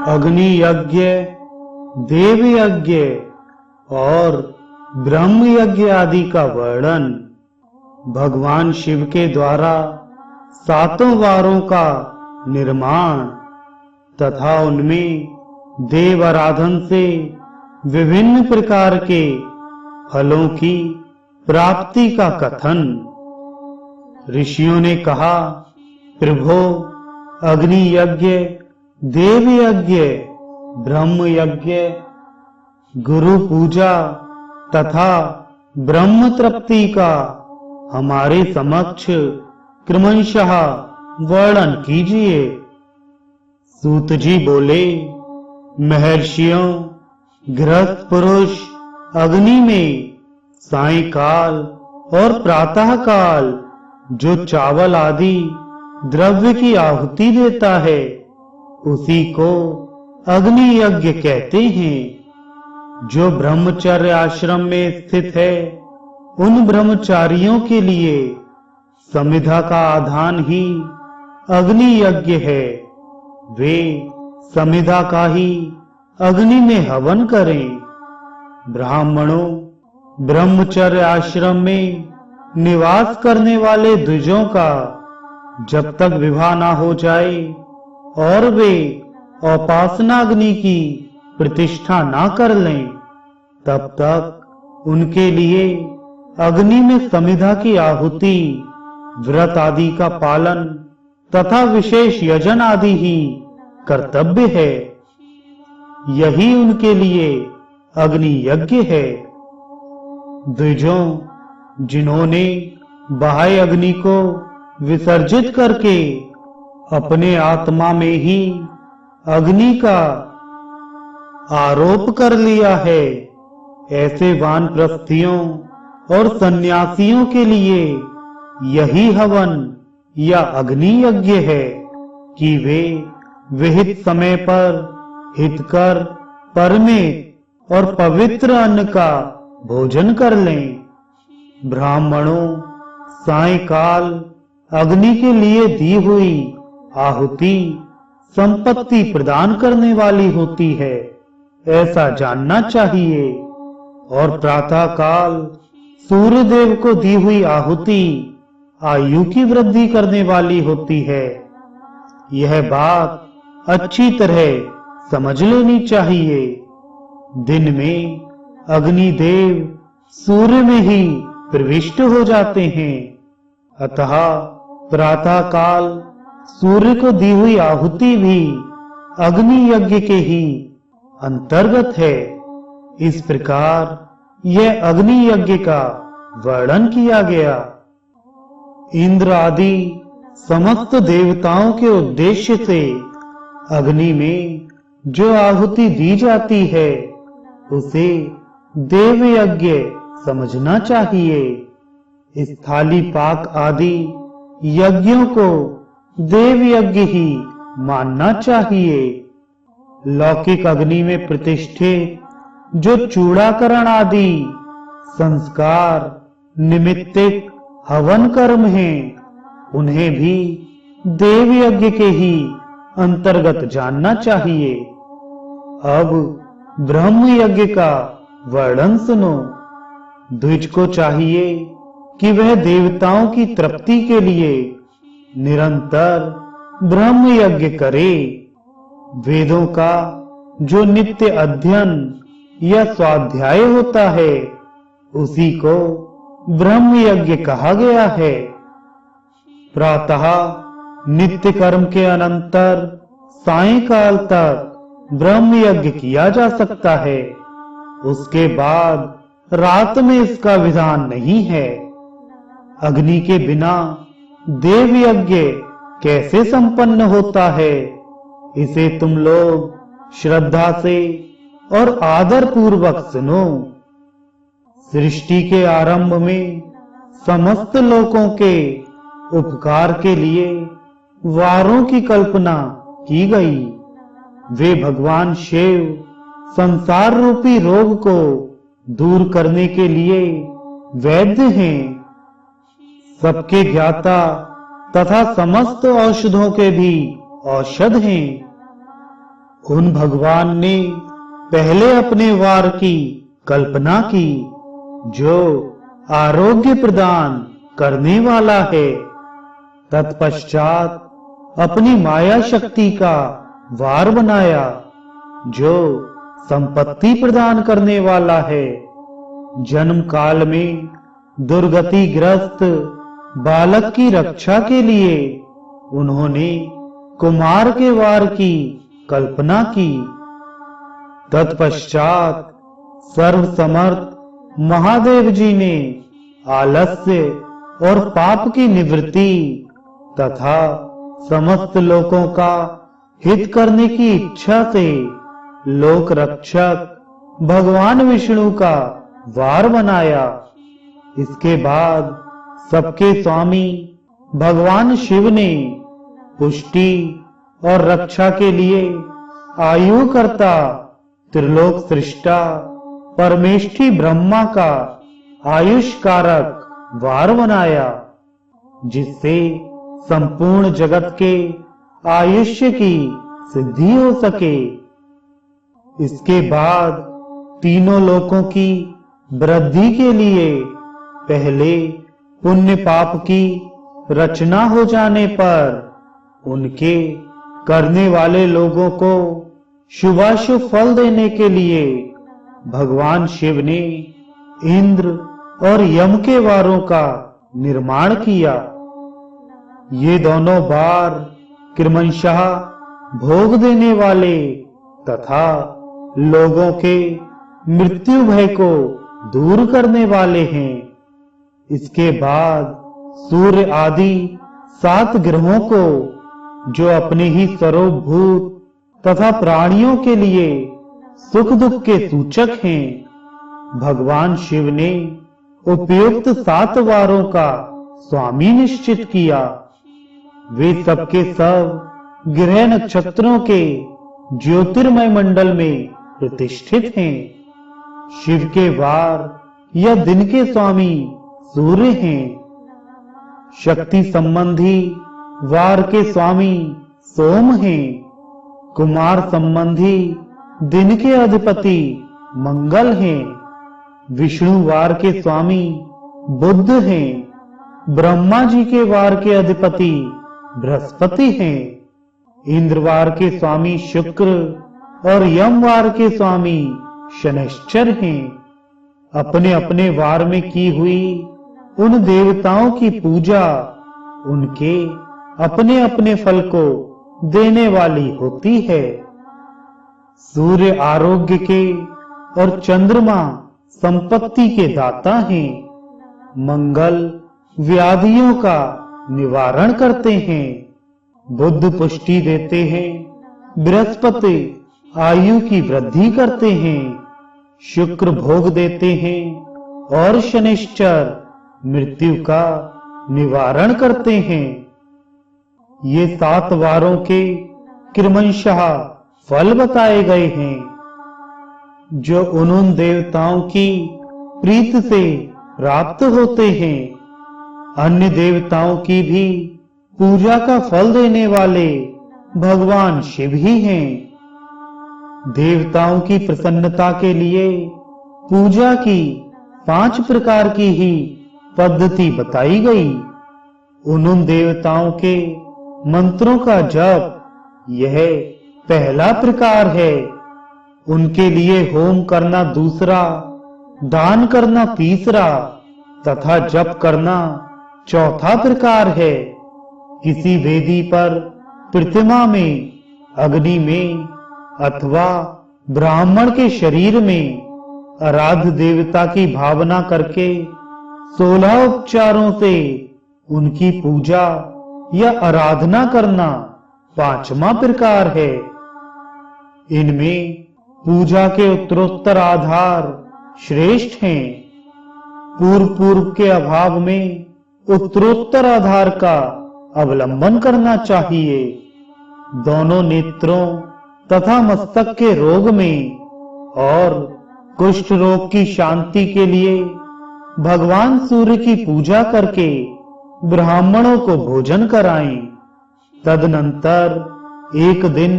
अग्नि यज्ञ, देव यज्ञ और ब्रह्म यज्ञ आदि का वर्णन भगवान शिव के द्वारा 7 वारों का निर्माण तथा उनमें देव आराधन से विभिन्न प्रकार के फलों की प्राप्ति का कथन। ऋषियों ने कहा, प्रभो, अग्नि यज्ञ, देव यज्ञ, ब्रह्म यज्ञ, गुरु पूजा तथा ब्रह्म तृप्ति का हमारे समक्ष क्रमशः वर्णन कीजिए। सूत जी बोले, महर्षियों, गृहस्थ पुरुष अग्नि में सायंकाल और प्रातः काल जो चावल आदि द्रव्य की आहुति देता है उसी को अग्नि यज्ञ कहते हैं। जो ब्रह्मचर्य आश्रम में स्थित है उन ब्रह्मचारियों के लिए समिधा का आधान ही अग्नि यज्ञ है। वे समिधा का ही अग्नि में हवन करें। ब्राह्मणों, ब्रह्मचर्य आश्रम में निवास करने वाले द्विजों का जब तक विवाह ना हो जाए और वे उपासना अग्नि की प्रतिष्ठा ना कर लें, तब तक उनके लिए अग्नि में समिधा की आहुति, व्रत आदि का पालन तथा विशेष यजन आदि ही कर्तव्य है। यही उनके लिए अग्नि यज्ञ है। द्विजों, जिन्होंने बाह्य अग्नि को विसर्जित करके अपने आत्मा में ही अग्नि का आरोप कर लिया है, ऐसे वानप्रस्थियों और सन्यासियों के लिए यही हवन या अग्नि यज्ञ है कि वे विहित समय पर हितकर, परमित और पवित्र अन्न का भोजन कर लें। ब्राह्मणों, सायंकाल अग्नि के लिए दी हुई आहुति संपत्ति प्रदान करने वाली होती है, ऐसा जानना चाहिए। और प्रातः काल सूर्य देव को दी हुई आहुति आयु की वृद्धि करने वाली होती है। यह बात अच्छी तरह समझ लेनी चाहिए। दिन में अग्निदेव सूर्य में ही प्रविष्ट हो जाते हैं, अतः प्रातः काल सूर्य को दी हुई आहुति भी अग्नि यज्ञ के ही अंतर्गत है। इस प्रकार यह अग्नि यज्ञ का वर्णन किया गया। इंद्र आदि समस्त देवताओं के उद्देश्य से अग्नि में जो आहुति दी जाती है उसे देव यज्ञ समझना चाहिए। स्थाली पाक आदि यज्ञों को देव यज्ञ ही मानना चाहिए। लौकिक अग्नि में प्रतिष्ठित जो चूड़ाकरण आदि संस्कार निमित्तिक हवन कर्म हैं, उन्हें भी देव यज्ञ के ही अंतर्गत जानना चाहिए। अब ब्रह्म यज्ञ का वर्णन सुनो। द्विज को चाहिए कि वह देवताओं की तृप्ति के लिए निरंतर ब्रह्म यज्ञ करे। वेदों का जो नित्य अध्ययन या स्वाध्याय होता है उसी को ब्रह्म यज्ञ कहा गया है। प्रातः नित्य कर्म के अनंतर सायंकाल तक ब्रह्म यज्ञ किया जा सकता है। उसके बाद रात में इसका विधान नहीं है। अग्नि के बिना देव यज्ञ कैसे संपन्न होता है, इसे तुम लोग श्रद्धा से और आदर पूर्वक सुनो। सृष्टि के आरंभ में समस्त लोगों के उपकार के लिए वारों की कल्पना की गई। वे भगवान शिव संसार रूपी रोग को दूर करने के लिए वैद्य हैं। सबके ज्ञाता तथा समस्त औषधों के भी औषध हैं। उन भगवान ने पहले अपने वार की कल्पना की जो आरोग्य प्रदान करने वाला है। तत्पश्चात अपनी माया शक्ति का वार बनाया जो संपत्ति प्रदान करने वाला है। जन्म काल में दुर्गतिग्रस्त बालक की रक्षा के लिए उन्होंने कुमार के वार की कल्पना की। तत्पश्चात सर्वसमर्थ महादेव जी ने आलस्य और पाप की निवृत्ति तथा समस्त लोकों का हित करने की इच्छा से लोक रक्षक भगवान विष्णु का वार बनाया। इसके बाद सबके स्वामी भगवान शिव ने पुष्टि और रक्षा के लिए आयु करता त्रिलोक सृष्टा परमेष्ठी ब्रह्मा का आयुष कारक वार बनाया जिससे संपूर्ण जगत के आयुष्य की सिद्धि हो सके। इसके बाद तीनों लोकों की वृद्धि के लिए पहले पुण्य पाप की रचना हो जाने पर उनके करने वाले लोगों को शुभाशुभ फल देने के लिए भगवान शिव ने इंद्र और यम के वारों का निर्माण किया। ये दोनों वार क्रमशः भोग देने वाले तथा लोगों के मृत्यु भय को दूर करने वाले हैं। इसके बाद सूर्य आदि 7 ग्रहों को जो अपने ही सर्वभूत तथा प्राणियों के लिए सुख दुख के सूचक हैं, भगवान शिव ने उपयुक्त 7 वारों का स्वामी निश्चित किया। वे सबके सब ग्रह नक्षत्रों के ज्योतिर्मय मंडल में प्रतिष्ठित हैं। शिव के वार या दिन के स्वामी सूर्य हैं। शक्ति संबंधी वार के स्वामी सोम हैं। कुमार संबंधी दिन के अधिपति मंगल हैं। विष्णु वार के स्वामी बुध हैं। ब्रह्मा जी के वार के अधिपति बृहस्पति हैं। इंद्रवार के स्वामी शुक्र और यमवार के स्वामी शनैश्चर हैं। अपने अपने वार में की हुई उन देवताओं की पूजा उनके अपने अपने फल को देने वाली होती है। सूर्य आरोग्य के और चंद्रमा संपत्ति के दाता हैं। मंगल व्याधियों का निवारण करते हैं। बुध पुष्टि देते हैं। बृहस्पति आयु की वृद्धि करते हैं। शुक्र भोग देते हैं और शनिश्चर मृत्यु का निवारण करते हैं। ये 7 वारों के क्रमशः फल बताए गए हैं जो उन देवताओं की प्रीत से प्राप्त होते हैं। अन्य देवताओं की भी पूजा का फल देने वाले भगवान शिव ही हैं। देवताओं की प्रसन्नता के लिए पूजा की 5 प्रकार की ही पद्धति बताई गई। उन देवताओं के मंत्रों का जप यह पहला प्रकार है। उनके लिए होम करना दूसरा, दान करना तीसरा तथा जप करना चौथा प्रकार है। किसी वेदी पर प्रतिमा में, अग्नि में अथवा ब्राह्मण के शरीर में आराध्य देवता की भावना करके 16 उपचारों से उनकी पूजा या आराधना करना 5वां प्रकार है। इनमें पूजा के उत्तरोत्तर आधार श्रेष्ठ हैं। पूर्व के अभाव में उत्तरोत्तर आधार का अवलंबन करना चाहिए। दोनों नेत्रों तथा मस्तक के रोग में और कुष्ठ रोग की शांति के लिए भगवान सूर्य की पूजा करके ब्राह्मणों को भोजन कराएं। तदनंतर एक दिन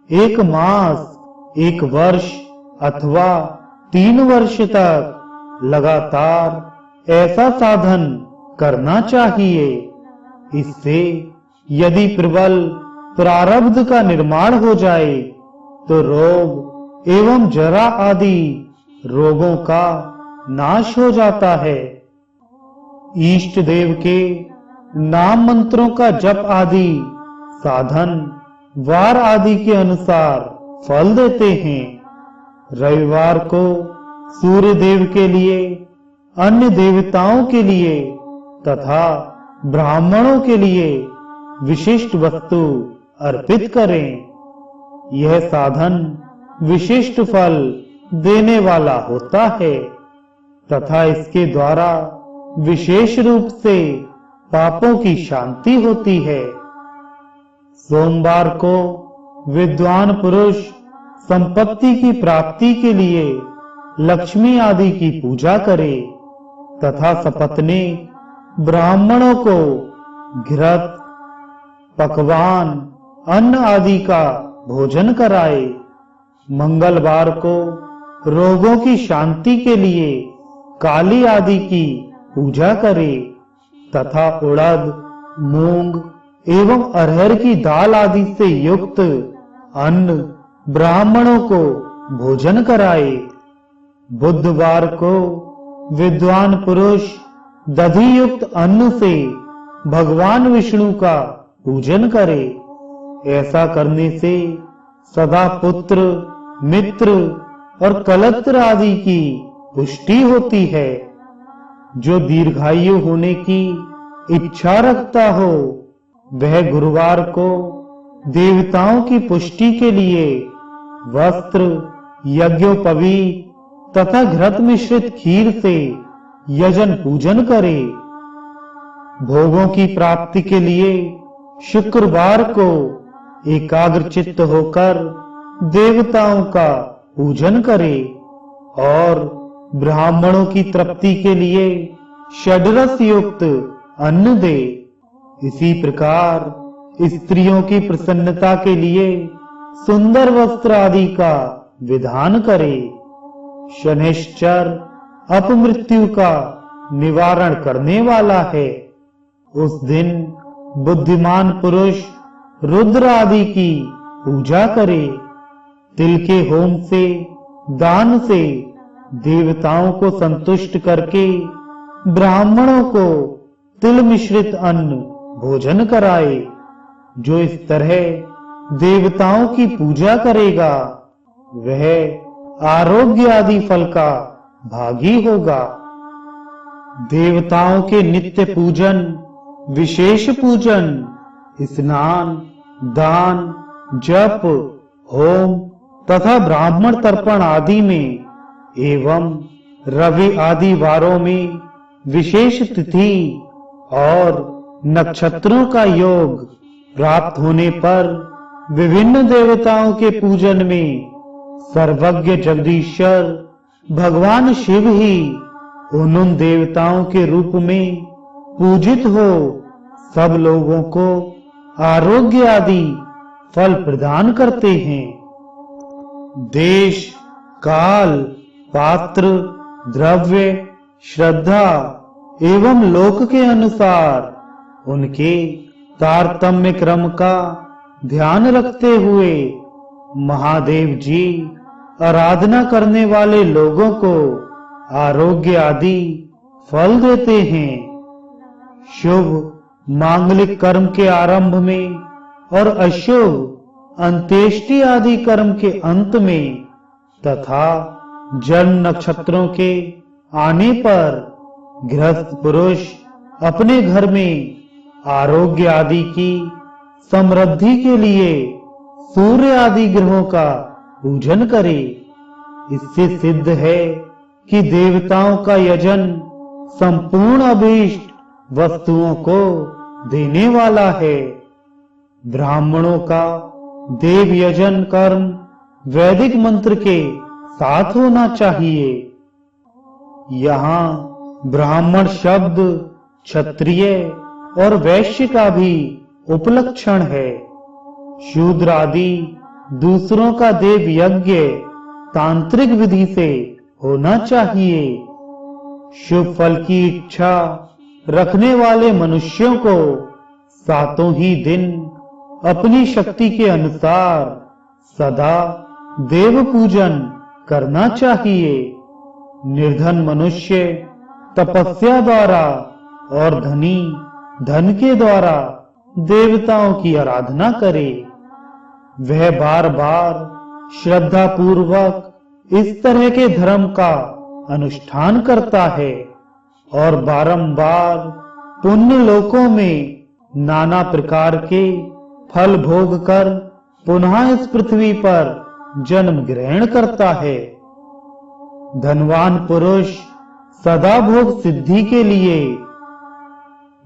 1 मास, 1 वर्ष अथवा 3 वर्ष तक लगातार ऐसा साधन करना चाहिए। इससे यदि प्रबल प्रारब्ध का निर्माण हो जाए तो रोग एवं जरा आदि रोगों का नाश हो जाता है। इष्ट देव के नाम मंत्रों का जप आदि साधन वार आदि के अनुसार फल देते हैं। रविवार को सूर्य देव के लिए, अन्य देवताओं के लिए तथा ब्राह्मणों के लिए विशिष्ट वस्तु अर्पित करें। यह साधन विशिष्ट फल देने वाला होता है तथा इसके द्वारा विशेष रूप से पापों की शांति होती है। सोमवार को विद्वान पुरुष संपत्ति की प्राप्ति के लिए लक्ष्मी आदि की पूजा करे तथा सपत्नी ब्राह्मणों को घृत, पकवान, अन्न आदि का भोजन कराए। मंगलवार को रोगों की शांति के लिए काली आदि की पूजा करे तथा उड़द, मूंग एवं अरहर की दाल आदि से युक्त अन्न ब्राह्मणों को भोजन कराए। बुधवार को विद्वान पुरुष दधि युक्त अन्न से भगवान विष्णु का पूजन करे। ऐसा करने से सदा पुत्र, मित्र और कलत्र आदि की पुष्टि होती है। जो दीर्घायु होने की इच्छा रखता हो वह गुरुवार को देवताओं की पुष्टि के लिए वस्त्र, यज्ञोपवीत तथा घृत मिश्रित खीर से यजन पूजन करे। भोगों की प्राप्ति के लिए शुक्रवार को एकाग्रचित्त होकर देवताओं का पूजन करे और ब्राह्मणों की तृप्ति के लिए षड्रस युक्त अन्न दे। इसी प्रकार स्त्रियों की प्रसन्नता के लिए सुंदर वस्त्र आदि का विधान करे। शनैश्चर अपमृत्यु का निवारण करने वाला है। उस दिन बुद्धिमान पुरुष रुद्र आदि की पूजा करे। तिल के होम से, दान से देवताओं को संतुष्ट करके ब्राह्मणों को तिल मिश्रित अन्न भोजन कराए। जो इस तरह देवताओं की पूजा करेगा वह आरोग्य आदि फल का भागी होगा। देवताओं के नित्य पूजन, विशेष पूजन, स्नान, दान, जप, होम तथा ब्राह्मण तर्पण आदि में एवं रवि आदि वारों में विशेष तिथि और नक्षत्रों का योग प्राप्त होने पर विभिन्न देवताओं के पूजन में सर्वज्ञ जगदीश्वर भगवान शिव ही उन देवताओं के रूप में पूजित हो सब लोगों को आरोग्य आदि फल प्रदान करते हैं। देश, काल, पात्र, द्रव्य, श्रद्धा एवं लोक के अनुसार उनके तारतम्य क्रम का ध्यान रखते हुए महादेव जी आराधना करने वाले लोगों को आरोग्य आदि फल देते हैं। शुभ मांगलिक कर्म के आरंभ में और अशुभ अंत्येष्टि आदि कर्म के अंत में तथा जन्म नक्षत्रों के आने पर गृहस्थ पुरुष अपने घर में आरोग्य आदि की समृद्धि के लिए सूर्य आदि ग्रहों का पूजन करे। इससे सिद्ध है कि देवताओं का यजन संपूर्ण अभीष्ट वस्तुओं को देने वाला है। ब्राह्मणों का देव यजन कर्म वैदिक मंत्र के साथ होना चाहिए। यहाँ ब्राह्मण शब्द क्षत्रिय और वैश्य का भी उपलक्षण है। शूद्र आदि दूसरों का देव यज्ञ तांत्रिक विधि से होना चाहिए। शुभ फल की इच्छा रखने वाले मनुष्यों को सातों ही दिन अपनी शक्ति के अनुसार सदा देव पूजन करना चाहिए। निर्धन मनुष्य तपस्या द्वारा और धनी धन के द्वारा देवताओं की आराधना करे। वह बार बार श्रद्धा पूर्वक इस तरह के धर्म का अनुष्ठान करता है और बारंबार पुण्य लोकों में नाना प्रकार के फल भोग कर पुनः इस पृथ्वी पर जन्म ग्रहण करता है। धनवान पुरुष सदा भोग सिद्धि के लिए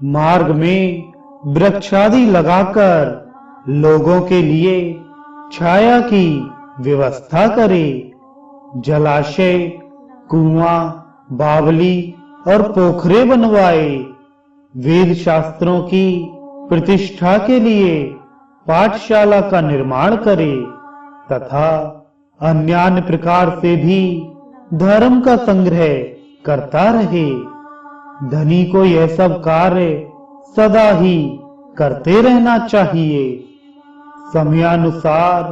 मार्ग में वृक्षादि लगाकर लोगों के लिए छाया की व्यवस्था करे। जलाशय, कुआं, बावली और पोखरे बनवाए। वेद शास्त्रों की प्रतिष्ठा के लिए पाठशाला का निर्माण करे तथा अन्य प्रकार से भी धर्म का संग्रह करता रहे। धनी को यह सब कार्य सदा ही करते रहना चाहिए। समयानुसार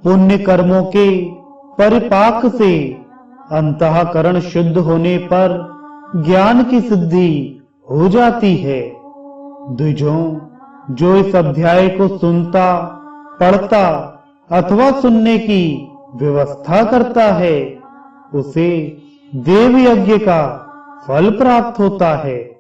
पुण्य कर्मों के परिपाक से अंतःकरण शुद्ध होने पर ज्ञान की सिद्धि हो जाती है। द्विजों, जो इस अध्याय को सुनता, पढ़ता अथवा सुनने की व्यवस्था करता है, उसे देव यज्ञ का फल प्राप्त होता है।